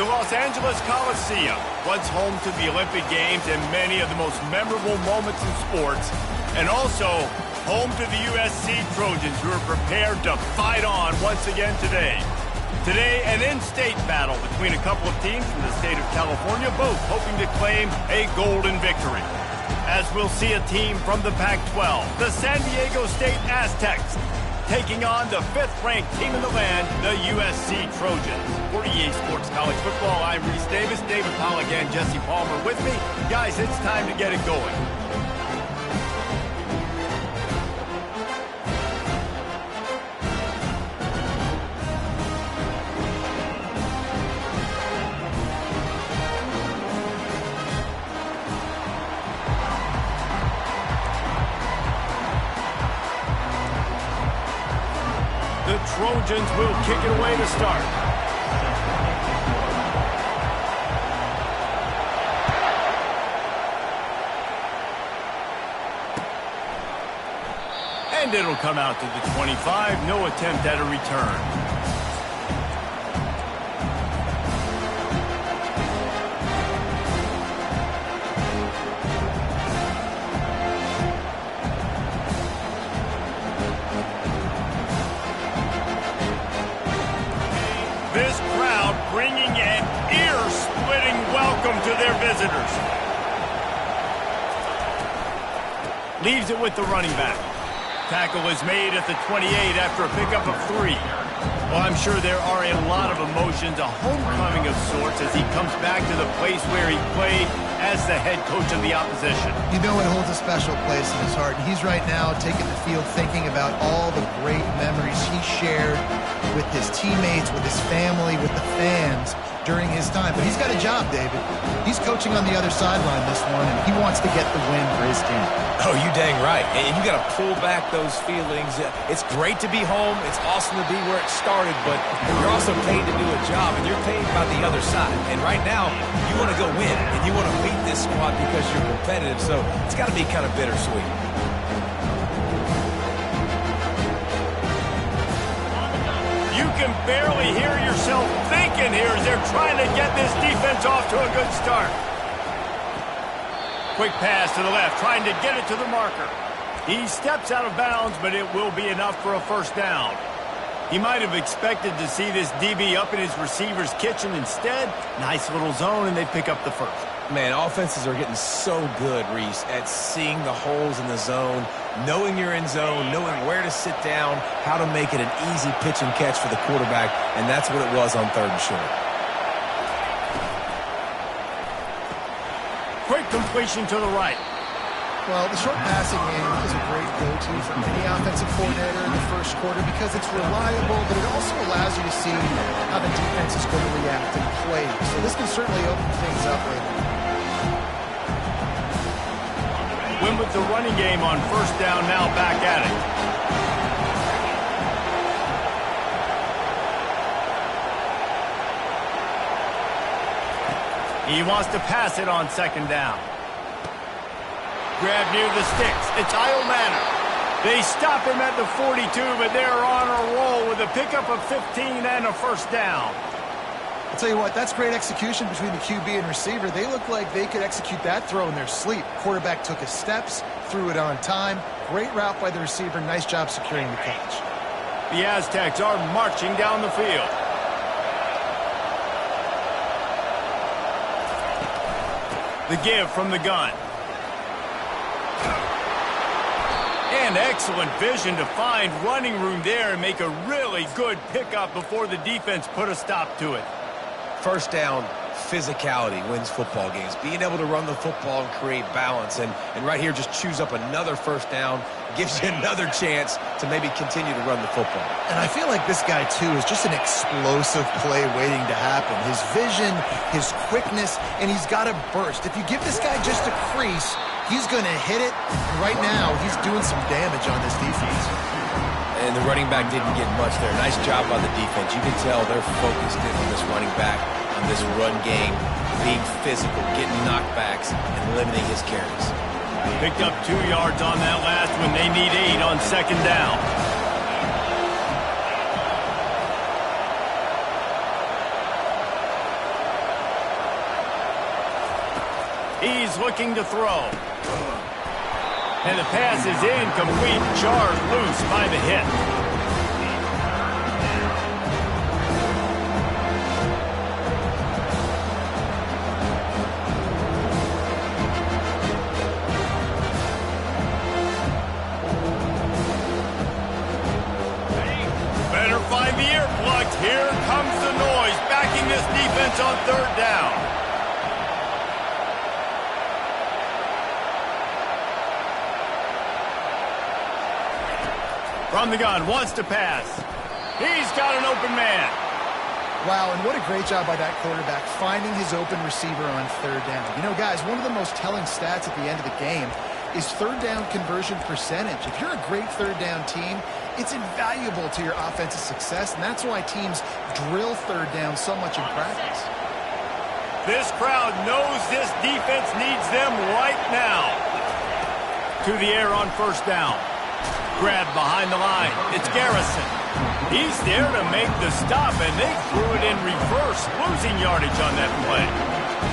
The Los Angeles Coliseum, once home to the Olympic Games and many of the most memorable moments in sports, and also home to the USC Trojans, who are prepared to fight on once again today. Today, an in-state battle between a couple of teams from the state of California, both hoping to claim a golden victory. As we'll see a team from the Pac-12, the San Diego State Aztecs, taking on the 5th-ranked team in the land, the USC Trojans. For EA Sports College Football, I'm Reese Davis, David Pollack, and Jesse Palmer with me. Guys, it's time to get it going. The Trojans will kick it away to start. And it'll come out to the 25. No attempt at a return. This crowd bringing an ear-splitting welcome to their visitors. Leaves it with the running back. Tackle is made at the 28 after a pickup of 3. Well, I'm sure there are a lot of emotions, a homecoming of sorts, as he comes back to the place where he played as the head coach of the opposition. You know it holds a special place in his heart. He's right now taking the field thinking about all the great memories he shared with his teammates, with his family, with the fans during his time. But he's got a job, David. He's coaching on the other sideline this one, and he wants to get the win for his team. Oh, you dang right. And you got to pull back those feelings. It's great to be home. It's awesome to be where it started, but you're also paid to do a job, and you're paid by the other side. And right now, you want to go win, and you want to beat this squad because you're competitive, so it's got to be kind of bittersweet. You can barely hear yourself thinking here as they're trying to get this defense off to a good start. Quick pass to the left, trying to get it to the marker. He steps out of bounds, but it will be enough for a first down. He might have expected to see this DB up in his receiver's kitchen. Instead, nice little zone, and they pick up the first. Man, offenses are getting so good, Reese, at seeing the holes in the zone, knowing you're in zone, knowing where to sit down, how to make it an easy pitch and catch for the quarterback, and that's what it was on 3rd and short. Quick completion to the right. Well, the short passing game is a great go-to for any offensive coordinator in the first quarter because it's reliable, but it also allows you to see how the defense is going to react and play. So this can certainly open things up later. Win with the running game on first down, now back at it. He wants to pass it on 2nd down. Grab near the sticks. It's Kyle Manor. They stop him at the 42, but they're on a roll with a pickup of 15 and a first down. I'll tell you what, that's great execution between the QB and receiver. They look like they could execute that throw in their sleep. Quarterback took his steps, threw it on time. Great route by the receiver. Nice job securing the catch. The Aztecs are marching down the field. The give from the gun. And excellent vision to find running room there and make a really good pickup before the defense put a stop to it. First down, physicality wins football games. Being able to run the football and create balance. And right here, just choose up another first down. Gives you another chance to maybe continue to run the football. And I feel like this guy, too, is just an explosive play waiting to happen. His vision, his quickness, and he's got a burst. If you give this guy just a crease, he's going to hit it. And right now, he's doing some damage on this defense. And the running back didn't get much there. Nice job by the defense. You can tell they're focused in on this running back, on this run game, being physical, getting knockbacks, and limiting his carries. Picked up 2 yards on that last one. They need 8 on 2nd down. He's looking to throw. And the pass is incomplete, jarred loose by the hit. Better find the earplugs. Here comes the noise, backing this defense on third down. From the gun, wants to pass. He's got an open man. Wow, and what a great job by that quarterback finding his open receiver on third down. You know, guys, one of the most telling stats at the end of the game is third down conversion percentage. If you're a great third down team, it's invaluable to your offensive success, and that's why teams drill third down so much in practice. This crowd knows this defense needs them right now. To the air on first down. Grab behind the line. It's Garrison. He's there to make the stop, and they threw it in reverse, losing yardage on that play.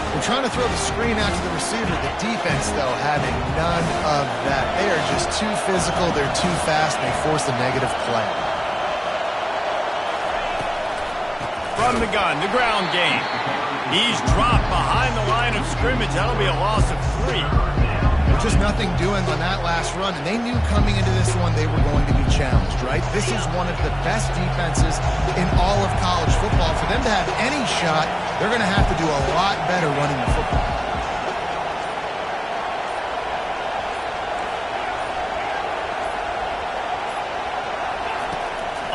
They're trying to throw the screen out to the receiver. The defense, though, having none of that. They are just too physical. They're too fast, and they force a negative play. From the gun, the ground game. He's dropped behind the line of scrimmage. That'll be a loss of 3. Just nothing doing on that last run, and they knew coming into this one they were going to be challenged, right? This is one of the best defenses in all of college football. For them to have any shot, they're going to have to do a lot better running the football.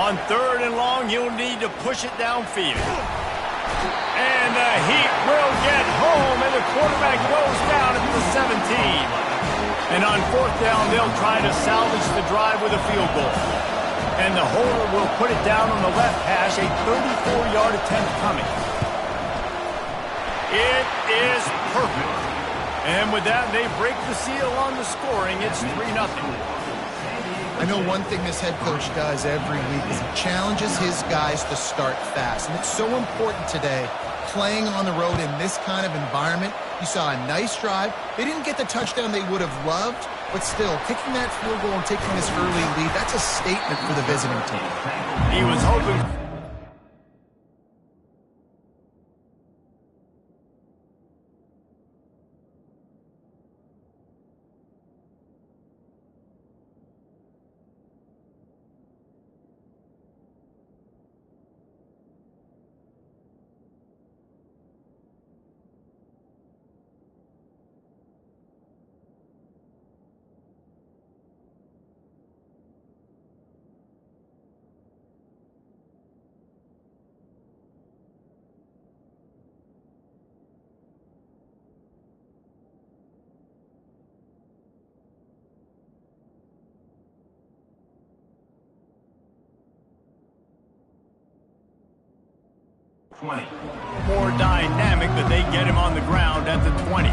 On third and long, you'll need to push it downfield. And the heat will get home, and the quarterback goes down at the 17. And on fourth down, they'll try to salvage the drive with a field goal. And the holder will put it down on the left hash, a 34-yard attempt coming. It is perfect. And with that, they break the seal on the scoring. It's 3-0. I know one thing this head coach does every week is he challenges his guys to start fast. And it's so important today, playing on the road in this kind of environment. You saw a nice drive. They didn't get the touchdown they would have loved, but still, kicking that field goal and taking this early lead, that's a statement for the visiting team. He was hoping... More dynamic, but they get him on the ground at the 20.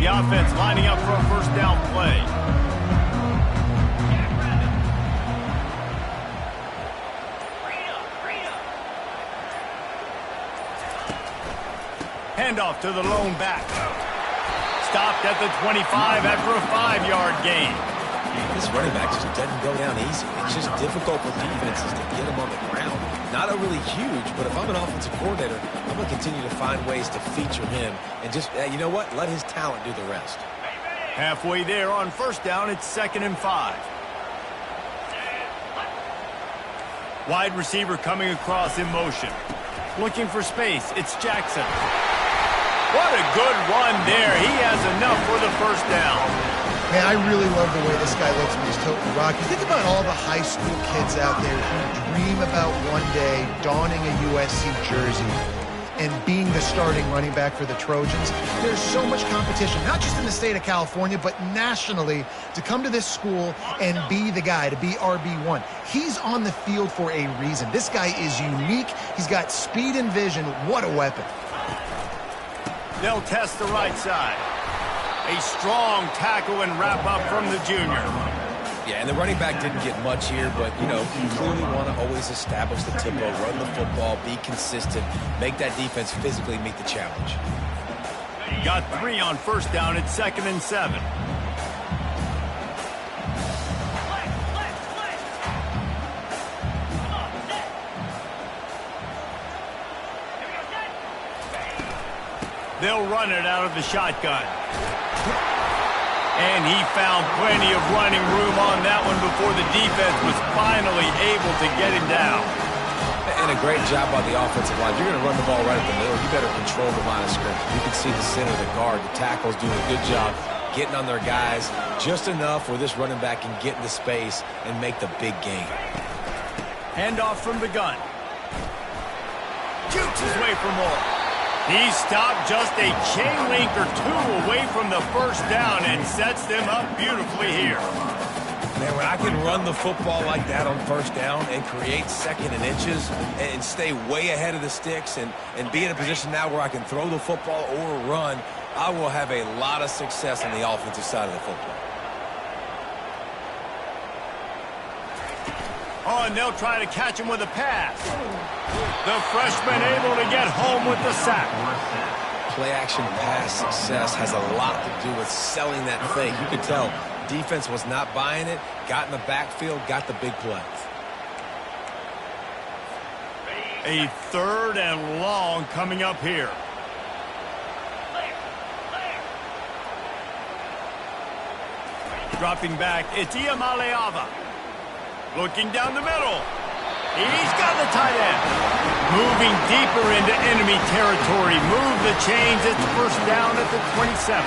The offense lining up for a first down play. Handoff to the lone back. Stopped at the 25 after a 5-yard gain. This running back just doesn't go down easy. It's just difficult for defenses to get him on the ground. Not overly huge, but if I'm an offensive coordinator, I'm going to continue to find ways to feature him and just, you know what, let his talent do the rest. Halfway there on first down, it's 2nd and 5. Wide receiver coming across in motion. Looking for space, it's Jackson. What a good run there. He has enough for the first down. Man, I really love the way this guy looks when he's toting the rock. You think about all the high school kids out there who dream about one day donning a USC jersey and being the starting running back for the Trojans. There's so much competition, not just in the state of California, but nationally, to come to this school and be the guy, to be RB1. He's on the field for a reason. This guy is unique. He's got speed and vision. What a weapon. They'll test the right side. A strong tackle and wrap up from the junior. Yeah, and the running back didn't get much here, but, you know, you clearly want to always establish the tempo, run the football, be consistent, make that defense physically meet the challenge. Got 3 on first down at 2nd and 7. They'll run it out of the shotgun. And he found plenty of running room on that one before the defense was finally able to get him down. And a great job by the offensive line. You're going to run the ball right at the middle. You better control the line of scrimmage. You can see the center, the guard, the tackles doing a good job getting on their guys just enough where this running back can get into space and make the big gain. Handoff from the gun. Jukes his way for more. He stopped just a chain link or 2 away from the first down and sets them up beautifully here. Man, when I can run the football like that on first down and create 2nd and inches and stay way ahead of the sticks and be in a position now where I can throw the football or run, I will have a lot of success on the offensive side of the football. Oh, and they'll try to catch him with a pass. The freshman able to get home with the sack. Play-action pass success has a lot to do with selling that fake. You could tell defense was not buying it, got in the backfield, got the big plays. A 3rd and long coming up here. Dropping back, it's Iamaleava. Looking down the middle. He's got the tight end. Moving deeper into enemy territory. Move the chains. It's first down at the 27.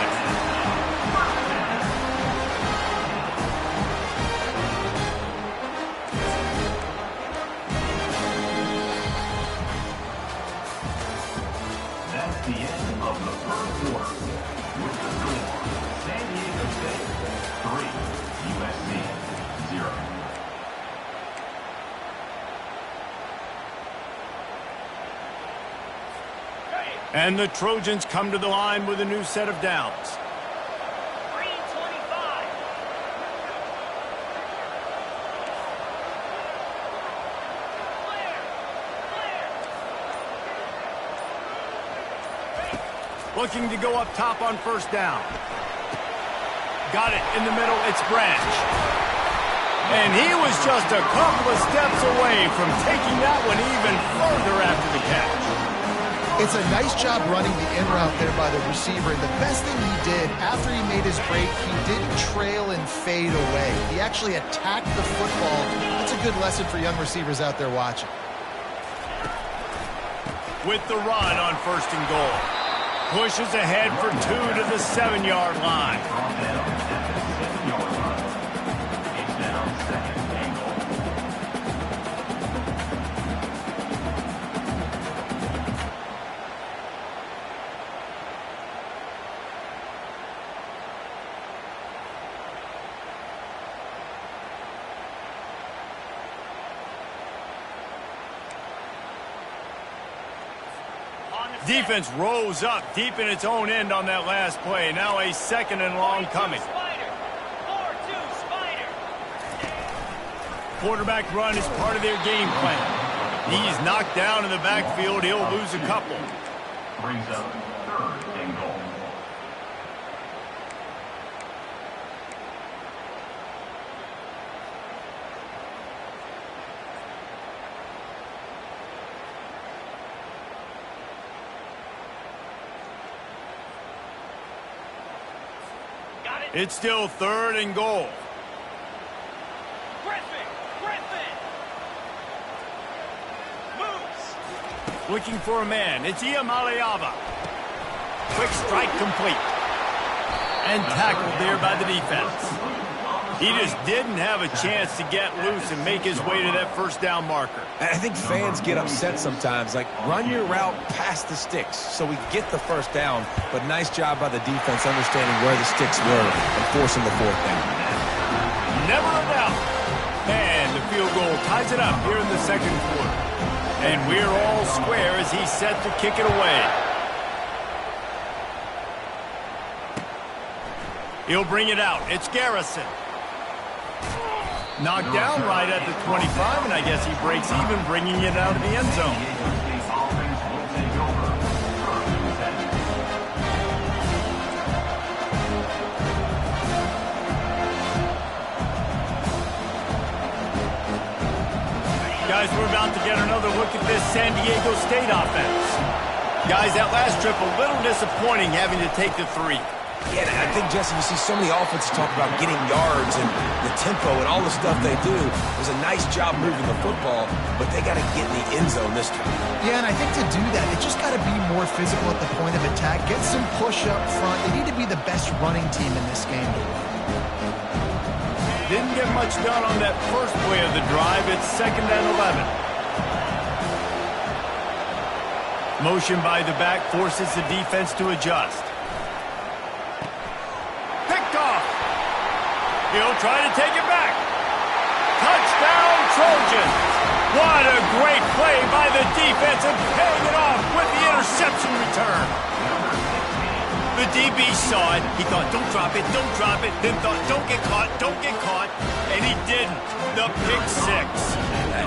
That's the end of the first quarter. With the score, San Diego State 3, USC 0. And the Trojans come to the line with a new set of downs. Looking to go up top on first down. Got it in the middle. It's Branch. And he was just a couple of steps away from taking that one even further after the catch. It's a nice job running the in route there by the receiver. And the best thing he did after he made his break, he didn't trail and fade away. He actually attacked the football. That's a good lesson for young receivers out there watching. With the run on 1st and goal. Pushes ahead for 2 to the 7-yard line. Defense rose up deep in its own end on that last play. Now a 2nd and long coming. Quarterback run is part of their game plan. He's knocked down in the backfield. He'll lose a couple. Brings up 3rd and goal. It's still 3rd and goal. Griffin moves. Looking for a man. It's Iamaleava. Quick strike complete. And tackled there by the defense. He just didn't have a chance to get loose and make his way to that first down marker. I think fans get upset sometimes. Like, run your route past the sticks so we get the first down. But nice job by the defense understanding where the sticks were and forcing the 4th down. Never a doubt. And the field goal ties it up here in the 2nd quarter. And we're all square as he's set to kick it away. He'll bring it out. It's Garrison. Knocked down right at the 25, and I guess he breaks even, bringing it out of the end zone. Guys, we're about to get another look at this San Diego State offense. Guys, that last trip a little disappointing having to take the 3. Yeah, I think, Jesse, you see so many offenses talk about getting yards and the tempo and all the stuff they do. It was a nice job moving the football, but they got to get in the end zone this time. Yeah, and I think to do that, it just got to be more physical at the point of attack. Get some push up front. They need to be the best running team in this game to win. Didn't get much done on that first play of the drive. It's 2nd and 11. Motion by the back forces the defense to adjust. Picked off. He'll try to take it back. Touchdown, Trojans. What a great play by the defense and paying it off with the interception return. The DB saw it. He thought, don't drop it, then thought, don't get caught, and he didn't. The pick 6.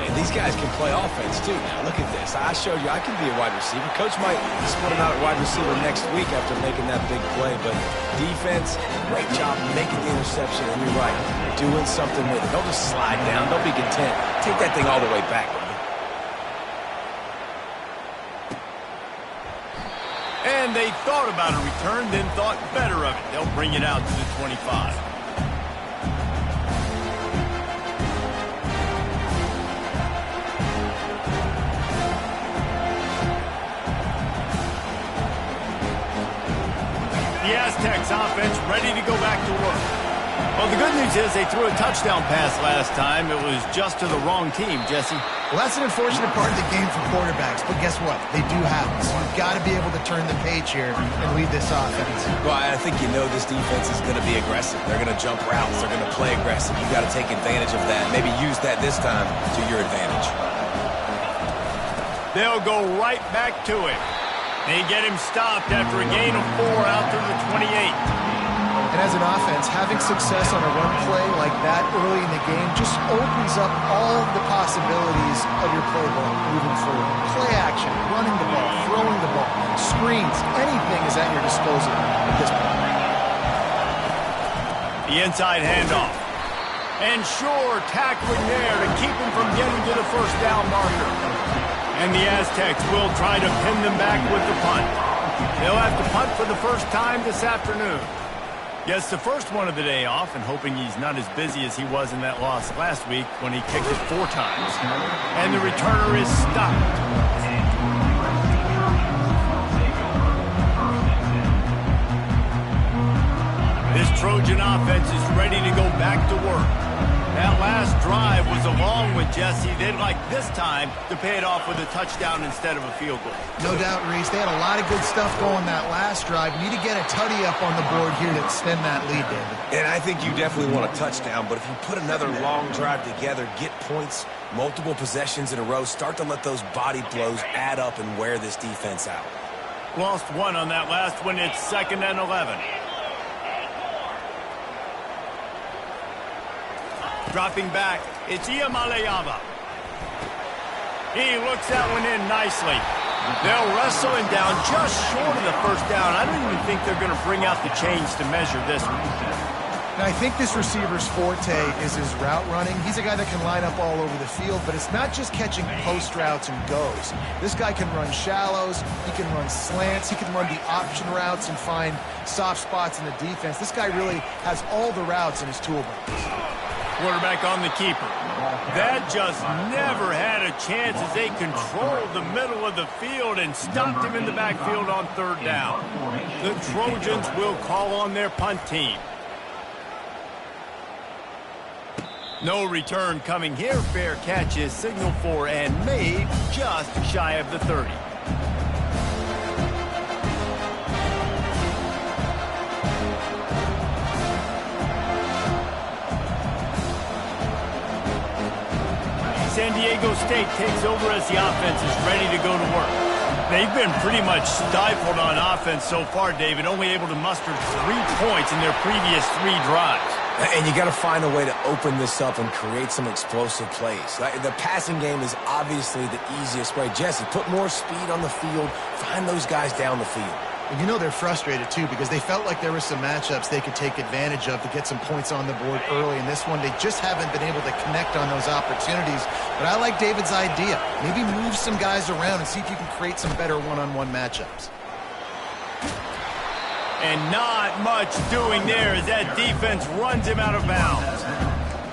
And these guys can play offense, too. Now, look at this. I showed you I can be a wide receiver. Coach might split him out at wide receiver next week after making that big play, but defense, great job making the interception, and you're right, doing something with it. Don't just slide down. Don't be content. Take that thing all the way back. And they thought about a return, then thought better of it. They'll bring it out to the 25. The Aztecs offense ready to go back to work. Well, the good news is they threw a touchdown pass last time. It was just to the wrong team, Jesse. Well, that's an unfortunate part of the game for quarterbacks, but guess what? They do happen. So you've got to be able to turn the page here and lead this offense. Well, I think you know this defense is going to be aggressive. They're going to jump routes. They're going to play aggressive. You've got to take advantage of that. Maybe use that this time to your advantage. They'll go right back to it. They get him stopped after a gain of 4 out to the 28. And as an offense, having success on a run play like that early in the game just opens up all the possibilities of your playbook moving forward. Play action, running the ball, throwing the ball, screens, anything is at your disposal at this point. The inside handoff. And sure, tackling there to keep him from getting to the first down marker. And the Aztecs will try to pin them back with the punt. They'll have to punt for the first time this afternoon. Gets the first one of the day off and hoping he's not as busy as he was in that loss last week when he kicked it 4 times. And the returner is stopped. This Trojan offense is ready to go back to work. That last drive was a long one, Jesse. They'd like this time to pay it off with a touchdown instead of a field goal. No doubt, Reese. They had a lot of good stuff going that last drive. Need to get a tutty up on the board here to extend that lead, David. And I think you definitely want a touchdown, but if you put another long drive together, get points, multiple possessions in a row, start to let those body blows add up and wear this defense out. Lost 1 on that last one. It's 2nd and 11. Dropping back, it's Iamaleava. He looks that one in nicely. They'll wrestle him down just short of the first down. I don't even think they're going to bring out the chains to measure this one. Now, I think this receiver's forte is his route running. He's a guy that can line up all over the field, but it's not just catching post routes and goes. This guy can run shallows, he can run slants, he can run the option routes and find soft spots in the defense. This guy really has all the routes in his toolbox. Quarterback on the keeper. That just never had a chance as they controlled the middle of the field and stopped him in the backfield on 3rd down. The Trojans will call on their punt team. No return coming here. Fair catch is signaled for and made just shy of the 30. San Diego State takes over as the offense is ready to go to work. They've been pretty much stifled on offense so far, David, only able to muster 3 points in their previous 3 drives. And you got to find a way to open this up and create some explosive plays. The passing game is obviously the easiest way. Jesse, put more speed on the field. Find those guys down the field. And you know they're frustrated, too, because they felt like there were some matchups they could take advantage of to get some points on the board early. In this one, they just haven't been able to connect on those opportunities. But I like David's idea. Maybe move some guys around and see if you can create some better one-on-one matchups. And not much doing there as that defense runs him out of bounds.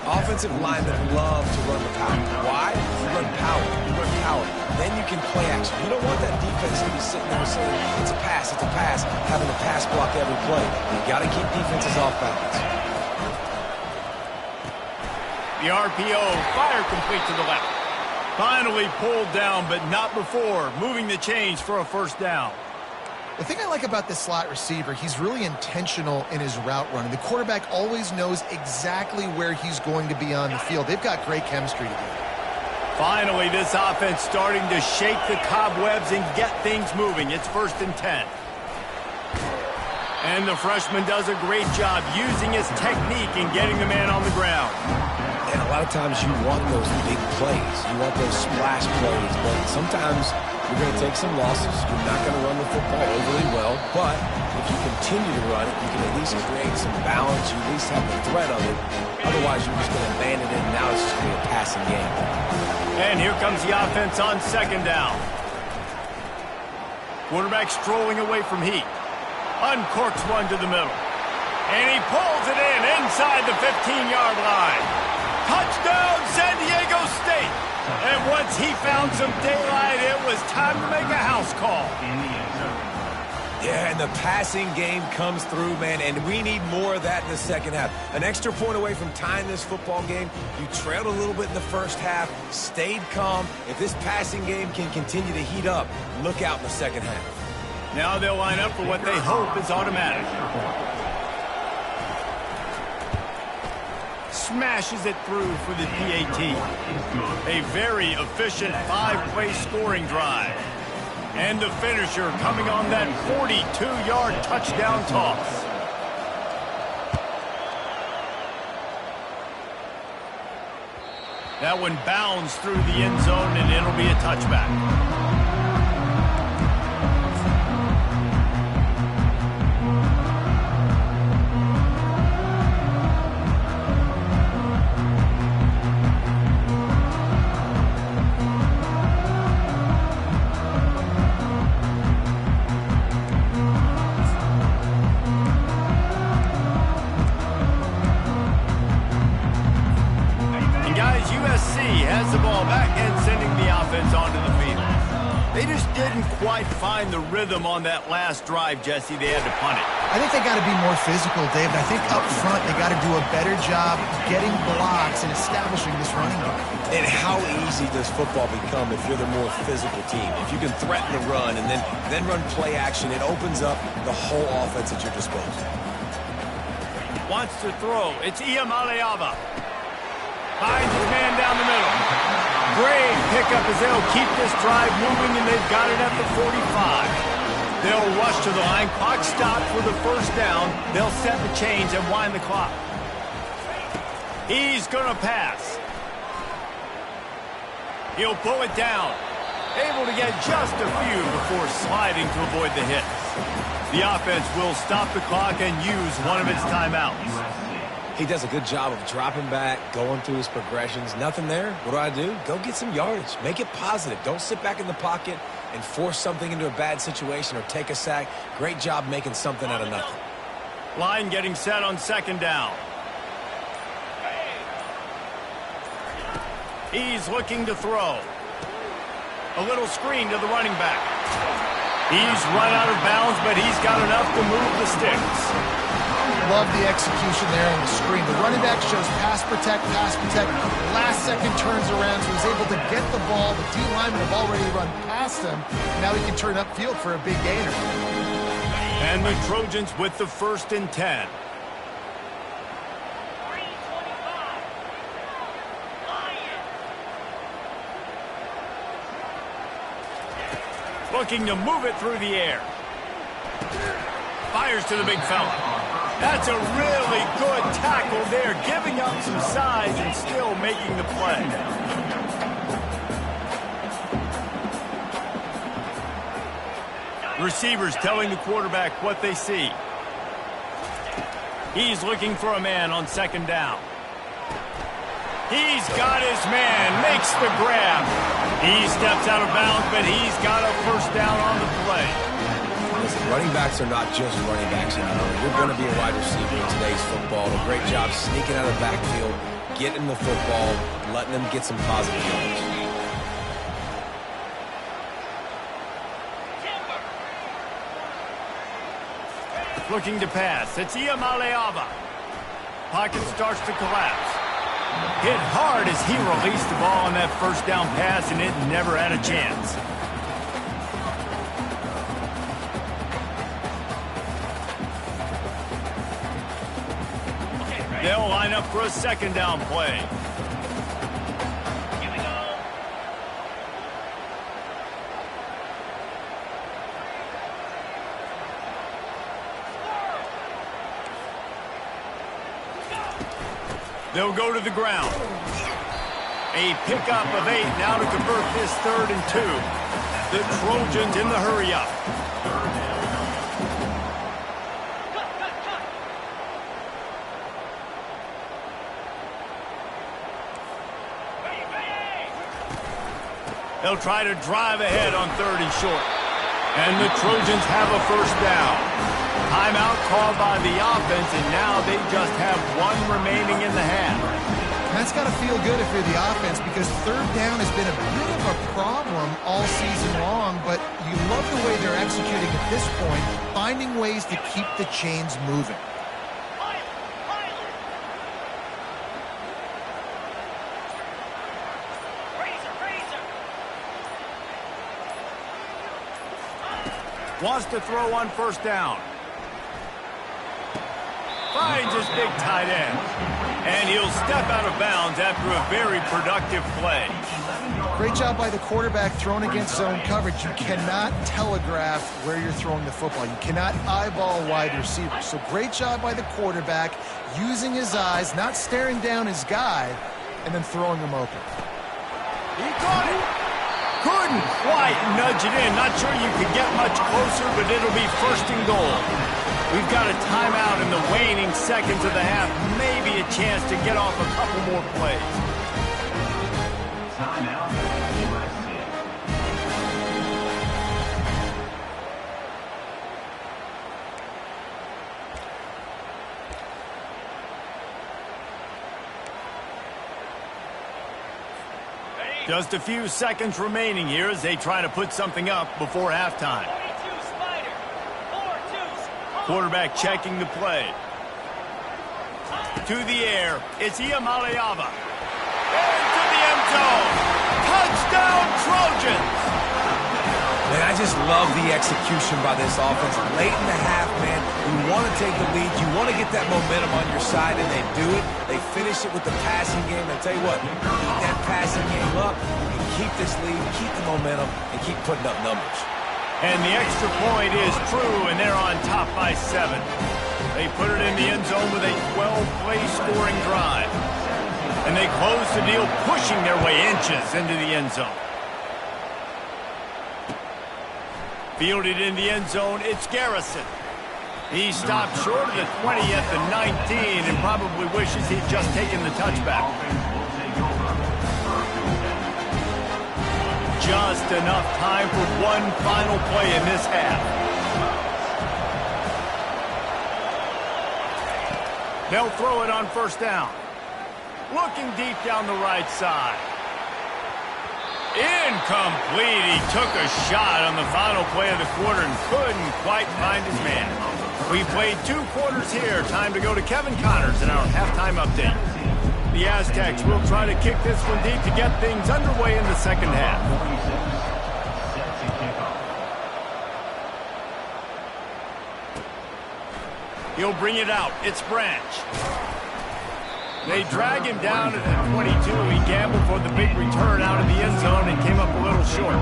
Offensive linemen love to run the power. Why? You run power. You run power. Then you can play action. You don't want that defense to be sitting there saying, it's a pass, having to pass block every play. You got to keep defenses off balance. The RPO, fire complete to the left. Finally pulled down, but not before moving the chains for a first down. The thing I like about this slot receiver, he's really intentional in his route running. The quarterback always knows exactly where he's going to be on the field. They've got great chemistry together. Finally, this offense starting to shake the cobwebs and get things moving. It's 1st and 10. And the freshman does a great job using his technique and getting the man on the ground. And a lot of times you want those big plays. You want those splash plays, but sometimes you're going to take some losses. You're not going to run the football overly well, but if you continue to run it, you can at least create some balance. You at least have the threat of it. Otherwise, you're just going to abandon it, and now it's just going to be a passing game. And here comes the offense on 2nd down. Quarterback strolling away from heat. Uncorks one to the middle. And he pulls it in inside the 15-yard line. Touchdown, San Diego State. And once he found some daylight, it was time to make a house call. Yeah, and the passing game comes through, man, and we need more of that in the second half. An extra point away from tying this football game. You trailed a little bit in the first half, stayed calm. If this passing game can continue to heat up, look out in the second half. Now they'll line up for what they hope is automatic. Smashes it through for the PAT. A very efficient 5-play scoring drive. And the finisher coming on that 42-yard touchdown toss. That one bounds through the end zone, and it'll be a touchback. Has the ball back and sending the offense onto the field. They just didn't quite find the rhythm on that last drive, Jesse. They had to punt it. I think they got to be more physical, David. I think up front they got to do a better job getting blocks and establishing this running game. And how easy does football become if you're the more physical team? If you can threaten the run and then run play action, it opens up the whole offense at your disposal. Wants to throw. It's Iamaleava. Finds his man down the middle. Great pickup as they'll keep this drive moving, and they've got it at the 45. They'll rush to the line. Clock stopped for the first down. They'll set the chains and wind the clock. He's going to pass. He'll pull it down. Able to get just a few before sliding to avoid the hits. The offense will stop the clock and use one of its timeouts. He does a good job of dropping back, going through his progressions. Nothing there. What do? Go get some yardage. Make it positive. Don't sit back in the pocket and force something into a bad situation or take a sack. Great job making something out of nothing. Line getting set on 2nd down. He's looking to throw. A little screen to the running back. He's run out of bounds, but he's got enough to move the sticks. Love the execution there on the screen. The running back shows pass protect. Last second turns around, so he's able to get the ball. The D-linemen have already run past him. Now he can turn upfield for a big gainer. And the Trojans with the 1st and 10. Looking to move it through the air. Fires to the big fella. That's a really good tackle there, giving up some size and still making the play. Receivers telling the quarterback what they see. He's looking for a man on second down. He's got his man, makes the grab. He steps out of bounds, but he's got a first down on the play. Listen, running backs are not just running backs anymore. You're going to be a wide receiver in today's football. A great job sneaking out of the backfield, getting the football, letting them get some positive yards. Looking to pass. It's Iamaleava. Pocket starts to collapse. Hit hard as he released the ball on that first down pass, and it never had a chance. They'll line up for a second down play. Here we go. They'll go to the ground. A pickup of 8 now to convert this 3rd and 2. The Trojans in the hurry-up. They'll try to drive ahead on 3rd and short. And the Trojans have a first down. Timeout called by the offense, and now they just have 1 remaining in the half. That's got to feel good if you're the offense, because 3rd down has been a bit of a problem all season long, but you love the way they're executing at this point, finding ways to keep the chains moving. Wants to throw on first down. Finds his big tight end. And he'll step out of bounds after a very productive play. Great job by the quarterback throwing against zone coverage. You cannot telegraph where you're throwing the football. You cannot eyeball wide receivers. So great job by the quarterback using his eyes, not staring down his guy, and then throwing him open. He caught it. Couldn't quite nudge it in. Not sure you could get much closer, but it'll be 1st and goal. We've got a timeout in the waning seconds of the half. Maybe a chance to get off a couple more plays. Timeout, USC. Just a few seconds remaining here as they try to put something up before halftime. 22 Spider. 4-2. Quarterback checking the play. To the air. It's Iamaleava. Into the end zone. Touchdown, Trojans! Man, I just love the execution by this offense. Late in the half, man, you want to take the lead. You want to get that momentum on your side, and they do it. They finish it with the passing game. I tell you what, keep that passing game up, and keep this lead, keep the momentum, and keep putting up numbers. And the extra point is true, and they're on top by 7. They put it in the end zone with a 12-play scoring drive. And they close the deal, pushing their way inches into the end zone. Fielded in the end zone, it's Garrison. He stopped short of the 20 at the 19 and probably wishes he'd just taken the touchback. Just enough time for one final play in this half. They'll throw it on first down. Looking deep down the right side. Incomplete. He took a shot on the final play of the quarter and couldn't quite find his man. We played 2 quarters here. Time to go to Kevin Connors in our halftime update. The Aztecs will try to kick this one deep to get things underway in the second half. He'll bring it out. It's Branch. They drag him down at the 22. He gambled for the big return out of the end zone and came up a little short.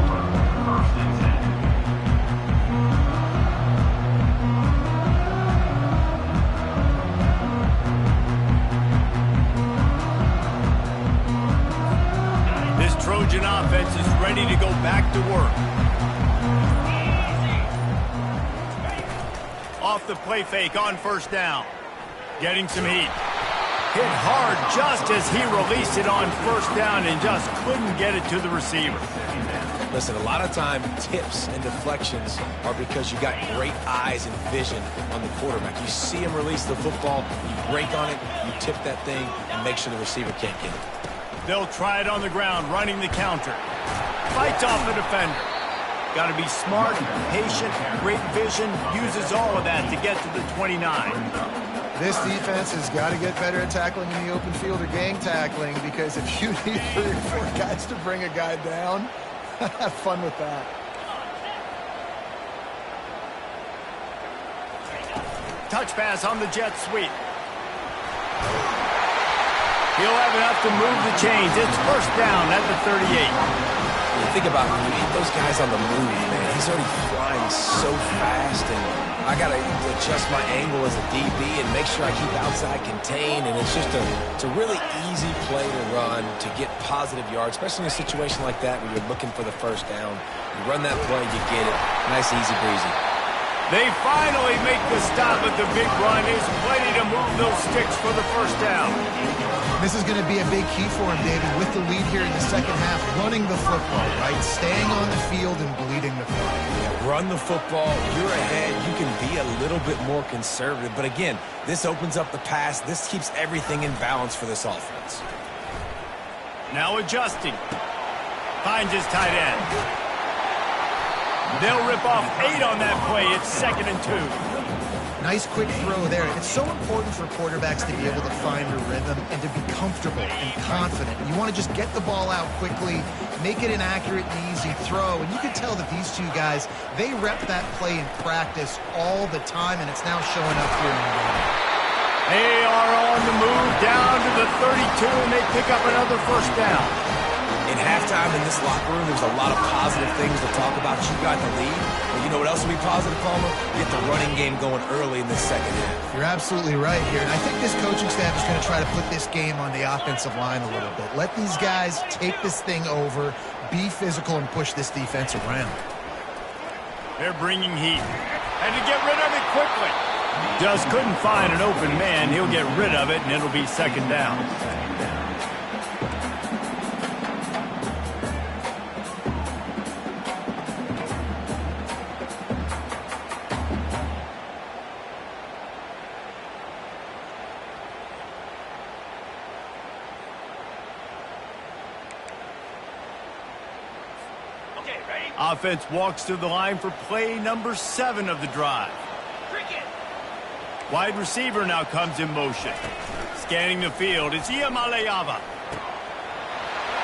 Trojan offense is ready to go back to work. Off the play fake on first down. Getting some heat. Hit hard just as he released it on first down and just couldn't get it to the receiver. Listen, a lot of time, tips and deflections are because you got great eyes and vision on the quarterback. You see him release the football, you break on it, you tip that thing, and make sure the receiver can't get it. They'll try it on the ground, running the counter. Fights off the defender. Got to be smart, patient, great vision, uses all of that to get to the 29. This defense has got to get better at tackling in the open field or gang tackling, because if you need 3 or 4 guys to bring a guy down, have fun with that. Touch pass on the jet sweep. He'll have enough to move the chains. It's first down at the 38. You think about when you need those guys on the move, man. He's already flying so fast, and I got to adjust my angle as a DB and make sure I keep outside contained, and it's just it's a really easy play to run to get positive yards, especially in a situation like that where you're looking for the first down. You run that play, you get it. Nice, easy breezy. They finally make the stop at the big run. There's plenty to move those sticks for the first down. This is going to be a big key for him, David, with the lead here in the second half, running the football, right? Staying on the field and bleeding the clock. Yeah, run the football. You're ahead. You can be a little bit more conservative. But again, this opens up the pass. This keeps everything in balance for this offense. Now adjusting. Finds his tight end. They'll rip off 8 on that play. It's 2nd and 2. Nice quick throw there. It's so important for quarterbacks to be able to find a rhythm and to be comfortable and confident. You want to just get the ball out quickly, make it an accurate and easy throw. And you can tell that these two guys, they rep that play in practice all the time, and it's now showing up here in the game. They are on the move down to the 32, and they pick up another first down. In halftime in this locker room, there's a lot of positive things to talk about. You got the lead. But you know what else will be positive, Palmer? Get the running game going early in the second half. You're absolutely right here. And I think this coaching staff is going to try to put this game on the offensive line a little bit. Let these guys take this thing over, be physical, and push this defense around. They're bringing heat. And to get rid of it quickly. Just couldn't find an open man. He'll get rid of it, and it'll be 2nd down. Offense walks to the line for play number 7 of the drive. Wide receiver now comes in motion. Scanning the field, it's Iamaleava.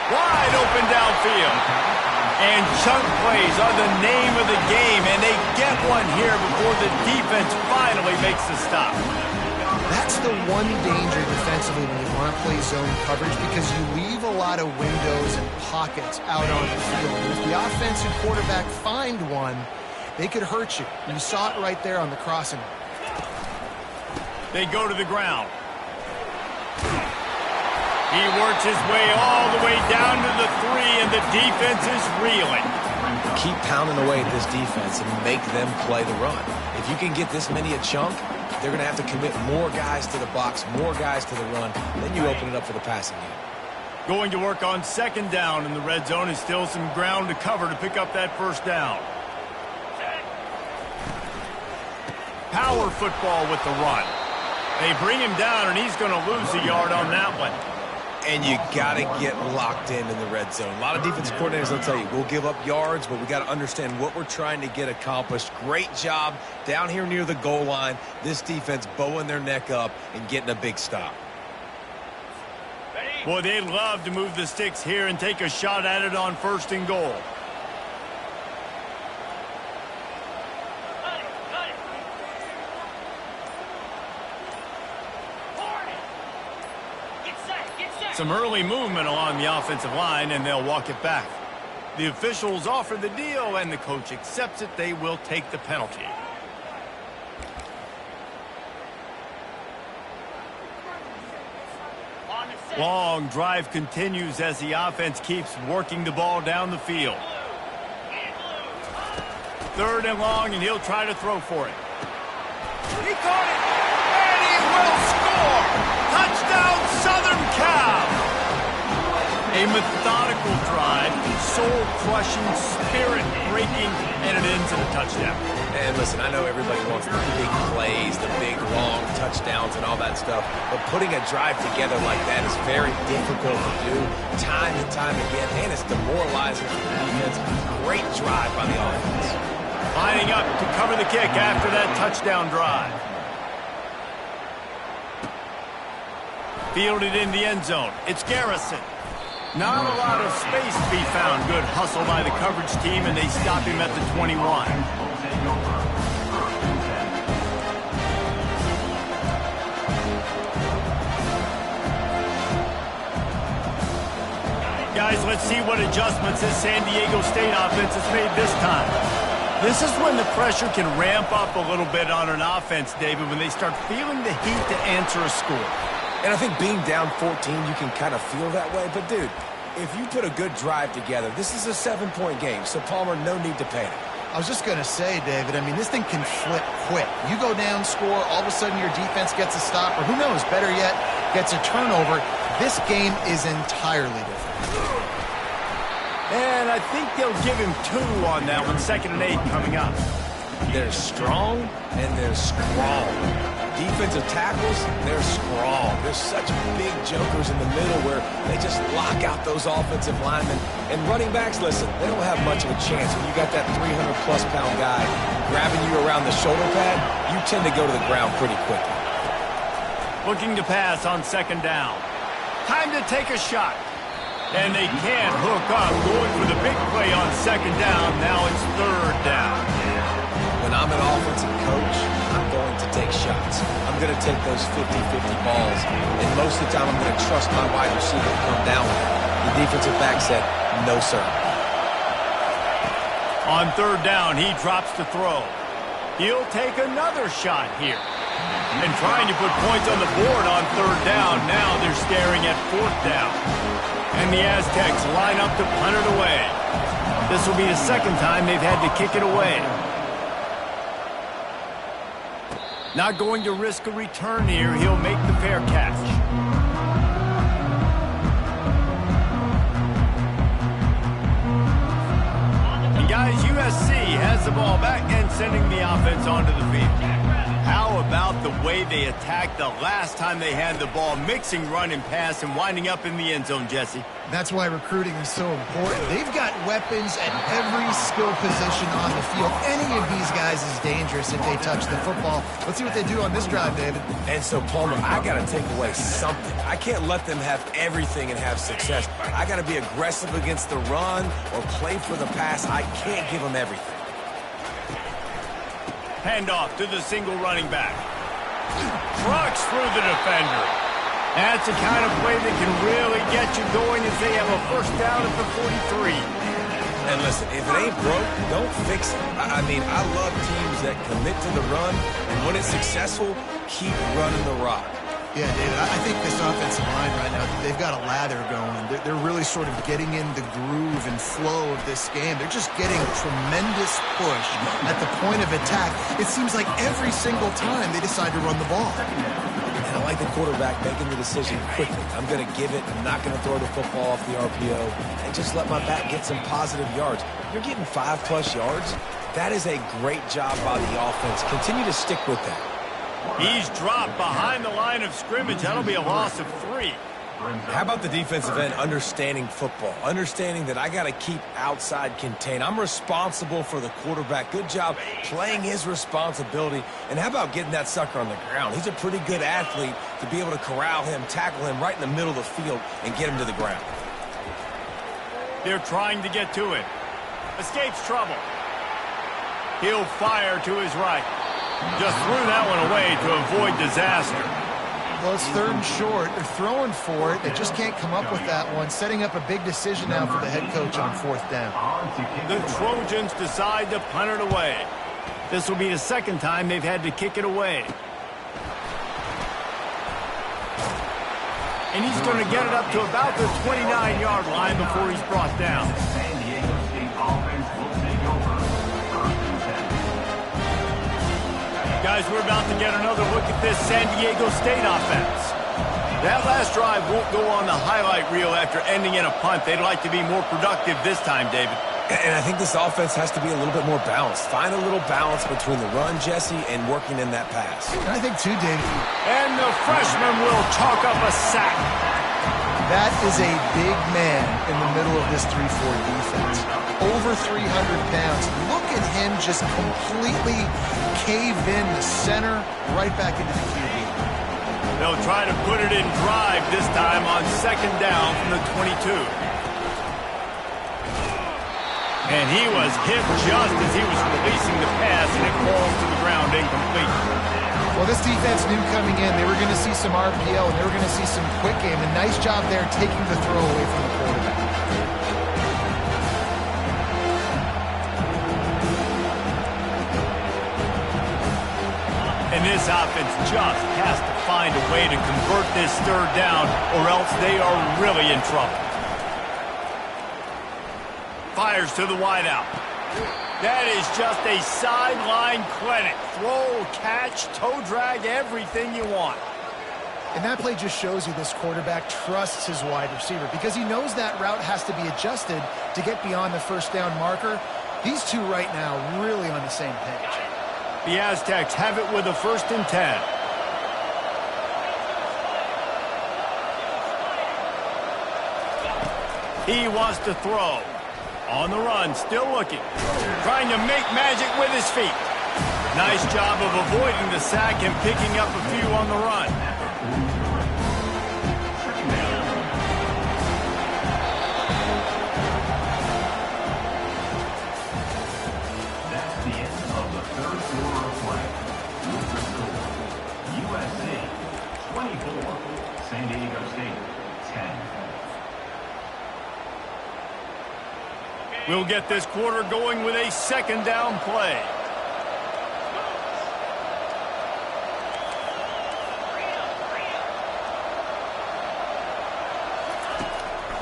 Wide open downfield. And chunk plays are the name of the game, and they get one here before the defense finally makes the stop. That's the one danger defensively when you want to play zone coverage, because you leave a lot of windows and pockets out on the field. And if the offensive quarterback find one, they could hurt you. You saw it right there on the crossing. They go to the ground. He works his way all the way down to the 3, and the defense is reeling. Keep pounding away at this defense and make them play the run. If you can get this many a chunk, they're going to have to commit more guys to the box, more guys to the run. Then you open it up for the passing game. Going to work on 2nd down in the red zone. Is still some ground to cover to pick up that first down. Power football with the run. They bring him down, and he's going to lose a yard on that one. And you got to get locked in the red zone. A lot of defensive coordinators will tell you, we'll give up yards, but we got to understand what we're trying to get accomplished. Great job down here near the goal line. This defense bowing their neck up and getting a big stop. Boy, they'd love to move the sticks here and take a shot at it on 1st and goal. Some early movement along the offensive line, and they'll walk it back. The officials offer the deal, and the coach accepts it. They will take the penalty. On the set. Long drive continues as the offense keeps working the ball down the field. 3rd and long, and he'll try to throw for it. He caught it, and he will score! Touchdown, Southern Cal! A methodical drive, soul-crushing, spirit-breaking, and it ends in a touchdown. And listen, I know everybody wants the big plays, the big, long touchdowns and all that stuff, but putting a drive together like that is very difficult to do time and time again, and it's demoralizing for the defense. Great drive by the offense. Lining up to cover the kick after that touchdown drive. Fielded in the end zone. It's Garrison. Not a lot of space to be found. Good hustle by the coverage team, and they stop him at the 21. Guys, let's see what adjustments this San Diego State offense has made this time. This is when the pressure can ramp up a little bit on an offense, David, when they start feeling the heat to answer a score. And I think being down 14, you can kind of feel that way. But, dude, if you put a good drive together, this is a 7-point game. So, Palmer, no need to panic. I was just going to say, David, I mean, this thing can flip quick. You go down, score, all of a sudden your defense gets a stop, or who knows, better yet, gets a turnover. This game is entirely different. And I think they'll give him 2 on that one. 2nd and 8 coming up. They're strong and they're strong. Defensive tackles, they're strong. There's such big jokers in the middle where they just lock out those offensive linemen. And running backs, listen, they don't have much of a chance. When you got that 300-plus-pound guy grabbing you around the shoulder pad, you tend to go to the ground pretty quickly. Looking to pass on 2nd down. Time to take a shot. And they can't hook up. Going for the big play on 2nd down. Now it's 3rd down. When I'm an offensive coach, I'm going to take shots. I'm going to take those 50-50 balls. And most of the time, I'm going to trust my wide receiver to come down with it. The defensive back said, no, sir. On 3rd down, he drops to throw. He'll take another shot here. And trying to put points on the board on 3rd down. Now they're staring at 4th down. And the Aztecs line up to punt it away. This will be the 2nd time they've had to kick it away. Not going to risk a return here. He'll make the fair catch. And guys, USC has the ball back and sending the offense onto the field. How about the way they attacked the last time they had the ball, mixing run and pass and winding up in the end zone, Jesse? That's why recruiting is so important. They've got weapons at every skill position on the field. Any of these guys is dangerous if they touch the football. Let's see what they do on this drive, David. And so, Palmer, I got to take away something. I can't let them have everything and have success. I got to be aggressive against the run or play for the pass. I can't give them everything. Handoff to the single running back. Trucks through the defender. That's the kind of play that can really get you going as they have a 1st down at the 43. And listen, if it ain't broke, don't fix it. I mean, I love teams that commit to the run, and when it's successful, keep running the rock. Yeah, David, I think this offensive line right now, they've got a lather going. They're really sort of getting in the groove and flow of this game. They're just getting tremendous push at the point of attack. It seems like every single time they decide to run the ball. And I like the quarterback making the decision quickly. I'm going to give it. I'm not going to throw the football off the RPO and just let my back get some positive yards. You're getting 5+ yards. That is a great job by the offense. Continue to stick with that. He's dropped behind the line of scrimmage. That'll be a loss of 3. How about the defensive end understanding football, understanding that I got to keep outside contained. I'm responsible for the quarterback. Good job playing his responsibility. And how about getting that sucker on the ground? He's a pretty good athlete to be able to corral him, tackle him right in the middle of the field, and get him to the ground. They're trying to get to it. Escapes trouble. He'll fire to his right. Just threw that one away to avoid disaster. Well, it's 3rd and short. They're throwing for it. They just can't come up with that one. Setting up a big decision now for the head coach on 4th down. The Trojans decide to punt it away. This will be the 2nd time they've had to kick it away. And he's going to get it up to about the 29-yard line before he's brought down. San Diego State offense will take over. First and 10. Guys, we're about to get another look at this San Diego State offense. That last drive won't go on the highlight reel after ending in a punt. They'd like to be more productive this time, David. And I think this offense has to be a little bit more balanced. Find a little balance between the run, Jesse, and working in that pass. And I think, too, David. And the freshman will chalk up a sack. That is a big man in the middle of this 3-4 defense. Over 300 pounds. Look at him just completely cave in the center, right back into the QB. They'll try to put it in drive this time on second down from the 22. And he was hit just as he was releasing the pass, and it falls to the ground incomplete. Well, this defense knew coming in they were going to see some RPO, and they were going to see some quick game. And nice job there taking the throw away from the quarterback. And this offense just has to find a way to convert this third down, or else they are really in trouble. Fires to the wideout. That is just a sideline clinic. Throw, catch, toe drag, everything you want. And that play just shows you this quarterback trusts his wide receiver because he knows that route has to be adjusted to get beyond the first down marker. These two right now really on the same page. The Aztecs have it with a 1st and 10. He wants to throw. On the run, still looking. Trying to make magic with his feet. Nice job of avoiding the sack and picking up a few on the run. That's the end of the third quarter of play. With the score, USC 24, San Diego State 10. We'll get this quarter going with a second down play.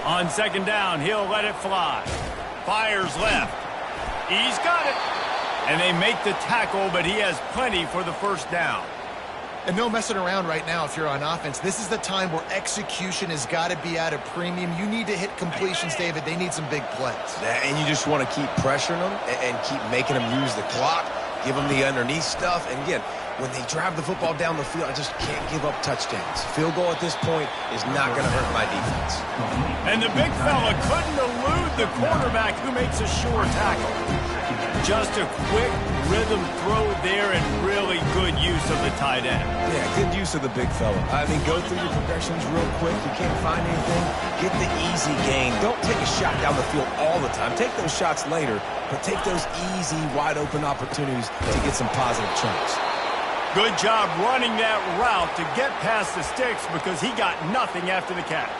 On second down, he'll let it fly. Fires left. He's got it. And they make the tackle, but he has plenty for the first down. And no messing around right now if you're on offense. This is the time where execution has got to be at a premium. You need to hit completions, David. They need some big plays. And you just want to keep pressuring them and keep making them use the clock, give them the underneath stuff. And again, when they drive the football down the field, I just can't give up touchdowns. Field goal at this point is not going to hurt my defense. And the big fella couldn't elude the quarterback who makes a sure tackle. Just a quick rhythm throw there and really good use of the tight end. Yeah, good use of the big fella. I mean, go through your progressions real quick. You can't find anything. Get the easy gain. Don't take a shot down the field all the time. Take those shots later, but take those easy, wide-open opportunities to get some positive chunks. Good job running that route to get past the sticks because he got nothing after the catch.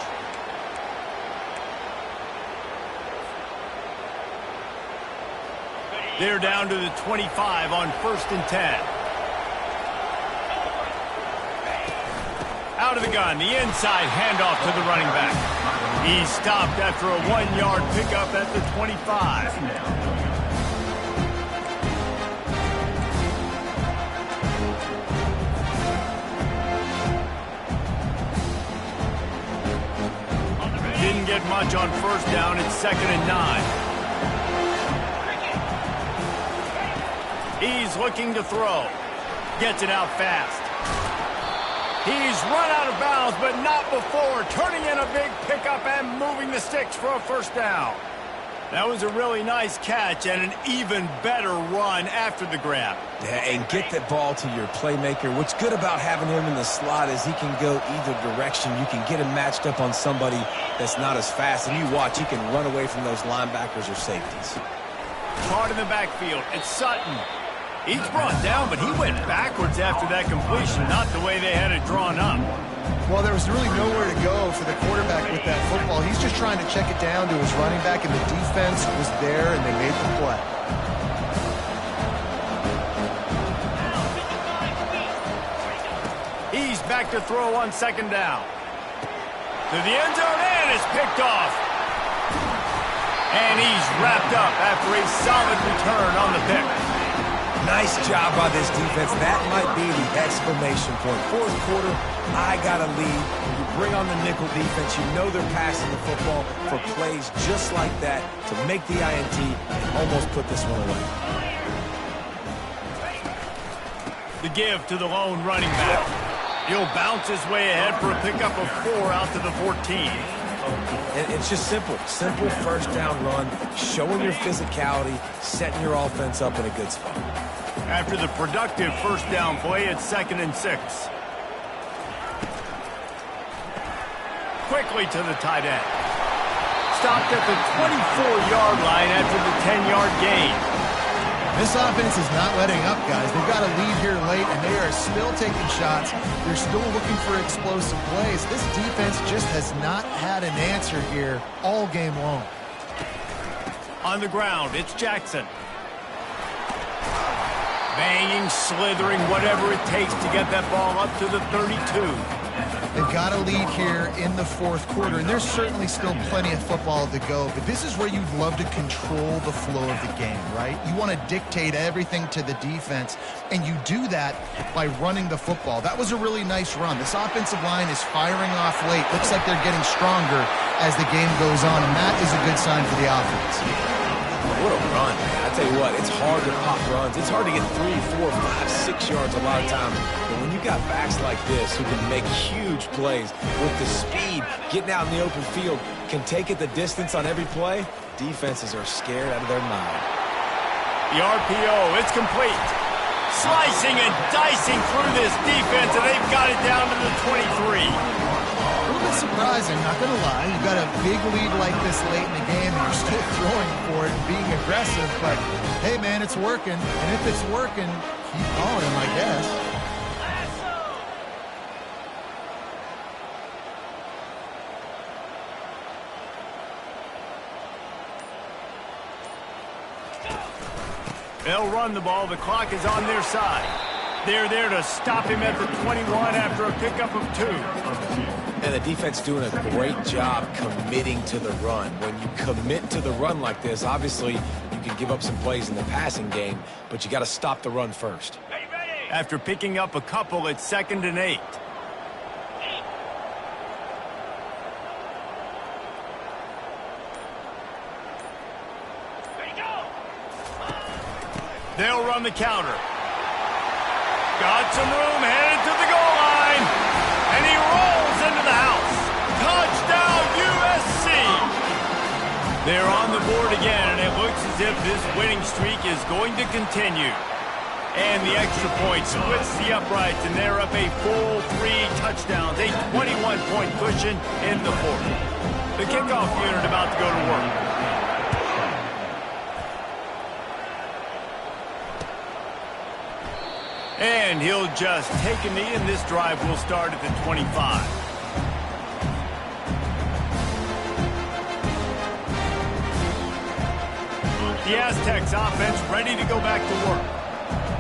They're down to the 25 on 1st and 10. Out of the gun, the inside handoff to the running back. He's stopped after a 1-yard pickup at the 25. Didn't get much on first down. It's 2nd and 9. He's looking to throw. Gets it out fast. He's run out of bounds, but not before. Turning in a big pickup and moving the sticks for a first down. That was a really nice catch and an even better run after the grab. Yeah, and get that ball to your playmaker. What's good about having him in the slot is he can go either direction. You can get him matched up on somebody that's not as fast. And you watch, he can run away from those linebackers or safeties. Caught in the backfield. It's Sutton. He's brought down, but he went backwards after that completion, not the way they had it drawn up. Well, there was really nowhere to go for the quarterback with that football. He's just trying to check it down to his running back, and the defense was there, and they made the play. He's back to throw on second down. To the end zone, and it's picked off. And he's wrapped up after a solid return on the pick. Nice job by this defense. That might be the exclamation point. Fourth quarter, I got a lead. You bring on the nickel defense. You know they're passing the football for plays just like that to make the INT and almost put this one away. The give to the lone running back. He'll bounce his way ahead for a pickup of 4 out to the 14. And it's just simple. Simple first down run, showing your physicality, setting your offense up in a good spot. After the productive first down play, it's 2nd and 6. Quickly to the tight end. Stopped at the 24-yard line after the 10-yard gain. This offense is not letting up, guys. They've got a lead here late, and they are still taking shots. They're still looking for explosive plays. This defense just has not had an answer here all game long. On the ground, it's Jackson. Banging, slithering, whatever it takes to get that ball up to the 32. They've got a lead here in the fourth quarter, and there's certainly still plenty of football to go, but this is where you'd love to control the flow of the game, right? You want to dictate everything to the defense, and you do that by running the football. That was a really nice run. This offensive line is firing off late. Looks like they're getting stronger as the game goes on, and that is a good sign for the offense. What a run, man. I tell you what, it's hard to pop runs. It's hard to get 3, 4, 5, 6 yards a lot of times. But when you got backs like this who can make huge plays with the speed, getting out in the open field, can take it the distance on every play, defenses are scared out of their mind. The RPO, it's complete. Slicing and dicing through this defense, and they've got it down to the 23. A little bit surprising, not going to lie. You've got a big lead like this late in the game, and you're still throwing for it and being aggressive. But, hey, man, it's working. And if it's working, keep calling him, I guess. They'll run the ball. The clock is on their side. They're there to stop him at the 21 after a pickup of 2. And the defense doing a great job committing to the run. When you commit to the run like this, obviously you can give up some plays in the passing game, but you got to stop the run first. After picking up a couple, it's 2nd and 8. They'll run the counter. Got some room, headed to the goal line. And he rolls into the house. Touchdown, USC. They're on the board again, and it looks as if this winning streak is going to continue. And the extra point splits the uprights, and they're up a full 3 touchdowns, a 21-point cushion in the fourth. The kickoff unit about to go to work. And he'll just take a knee, and this drive will start at the 25. The Aztecs offense ready to go back to work.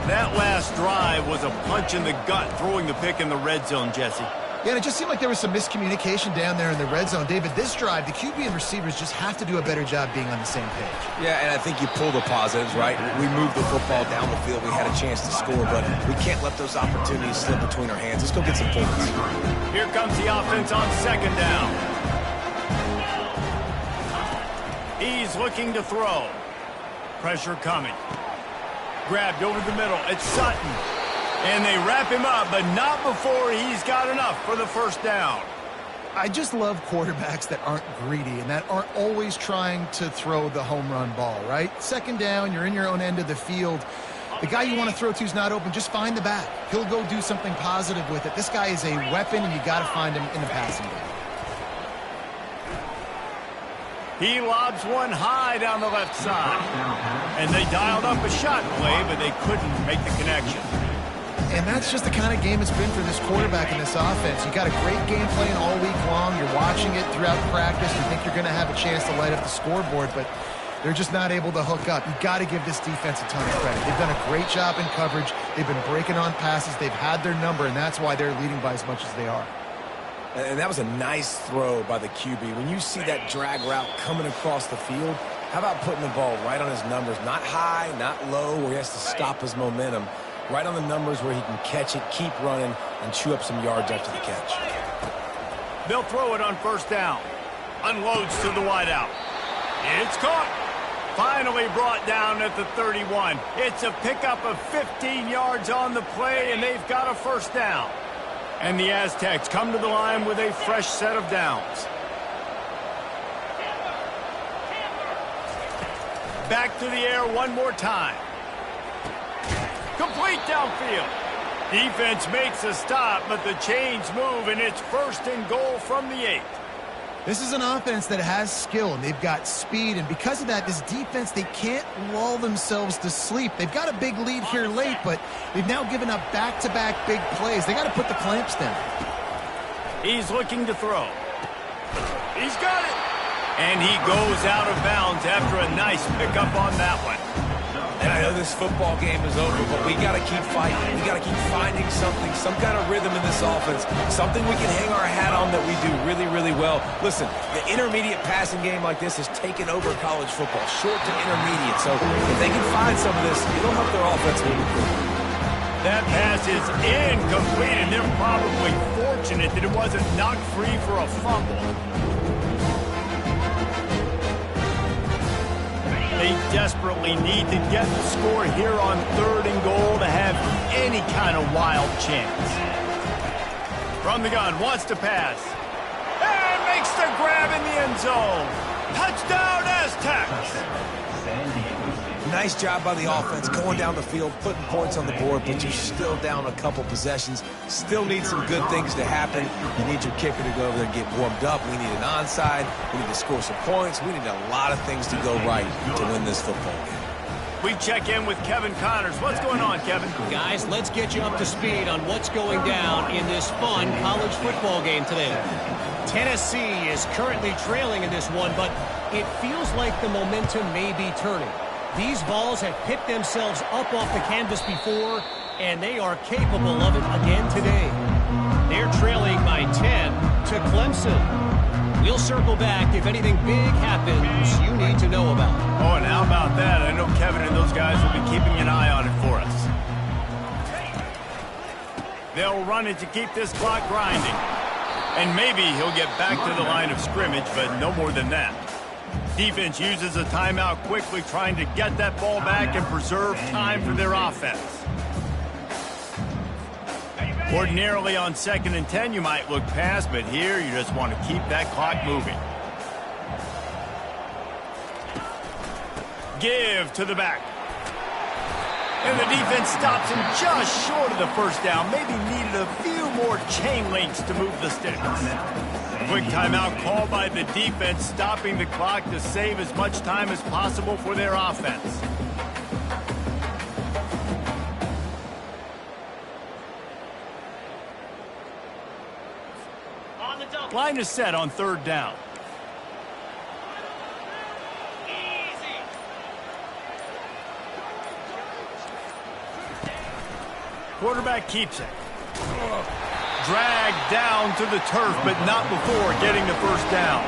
That last drive was a punch in the gut, throwing the pick in the red zone, Jesse. Yeah, and it just seemed like there was some miscommunication down there in the red zone. David, this drive, the QB and receivers just have to do a better job being on the same page. Yeah, and I think you pull the positives, right? We moved the football down the field. We had a chance to score, but we can't let those opportunities slip between our hands. Let's go get some points. Here comes the offense on 2nd down. He's looking to throw. Pressure coming. Grabbed over the middle. It's Sutton. And they wrap him up, but not before he's got enough for the first down. I just love quarterbacks that aren't greedy and that aren't always trying to throw the home run ball, right? 2nd down, you're in your own end of the field. The guy you want to throw to is not open. Just find the back. He'll go do something positive with it. This guy is a weapon, and you got to find him in the passing game. He lobs one high down the left side. And they dialed up a shot play, but they couldn't make the connection. And that's just the kind of game it's been for this quarterback in this offense. You got a great game plan all week long. You're watching it throughout practice. You think you're going to have a chance to light up the scoreboard, but they're just not able to hook up. You got to give this defense a ton of credit. They've done a great job in coverage. They've been breaking on passes. They've had their number, and that's why they're leading by as much as they are. And that was a nice throw by the QB. When you see that drag route coming across the field, how about putting the ball right on his numbers? Not high, not low, where he has to stop his momentum. Right on the numbers where he can catch it, keep running, and chew up some yards after the catch. They'll throw it on first down. Unloads to the wideout. It's caught. Finally brought down at the 31. It's a pickup of 15 yards on the play, and they've got a first down. And the Aztecs come to the line with a fresh set of downs. Back to the air one more time. Complete downfield. Defense makes a stop, but the chains move, and it's first and goal from the 8. This is an offense that has skill, and they've got speed, and because of that, this defense, they can't lull themselves to sleep. They've got a big lead here late, but they've now given up back-to-back big plays. They got to put the clamps down. He's looking to throw. He's got it. And he goes out of bounds after a nice pickup on that one. And I know this football game is over, but we got to keep fighting. We got to keep finding something, some kind of rhythm in this offense, something we can hang our hat on that we do really, really well. Listen, the intermediate passing game like this has taken over college football, short to intermediate. So if they can find some of this, it'll help their offense moving forward. That pass is incomplete, and they're probably fortunate that it wasn't knocked free for a fumble. They desperately need to get the score here on 3rd and goal to have any kind of wild chance. From the gun, wants to pass. And makes the grab in the end zone. Touchdown, Aztecs! Nice job by the offense, going down the field, putting points on the board, but you're still down a couple possessions. Still need some good things to happen. You need your kicker to go over there and get warmed up. We need an onside. We need to score some points. We need a lot of things to go right to win this football game. We check in with Kevin Connors. What's going on, Kevin? Guys, let's get you up to speed on what's going down in this fun college football game today. Tennessee is currently trailing in this one, but it feels like the momentum may be turning. These balls have picked themselves up off the canvas before, and they are capable of it again today. They're trailing by 10 to Clemson. We'll circle back if anything big happens you need to know about. Oh, and how about that? I know Kevin and those guys will be keeping an eye on it for us. They'll run it to keep this clock grinding. And maybe he'll get back to the line of scrimmage, but no more than that. Defense uses a timeout quickly, trying to get that ball back and preserve time for their offense. Ordinarily on 2nd and 10, you might look past, but here you just want to keep that clock moving. Give to the back. And the defense stops him just short of the first down. Maybe needed a few more chain links to move the sticks. Quick timeout called by the defense, stopping the clock to save as much time as possible for their offense. Line is set on 3rd down. Quarterback keeps it. Dragged down to the turf, but not before getting the first down.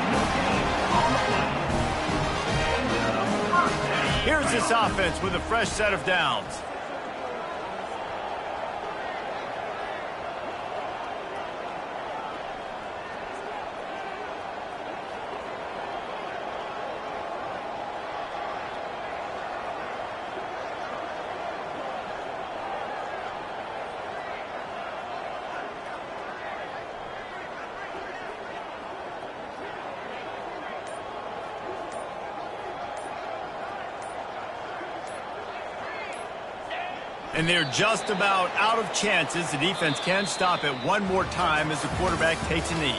Here's this offense with a fresh set of downs. And they're just about out of chances. The defense can stop it one more time as the quarterback takes a knee.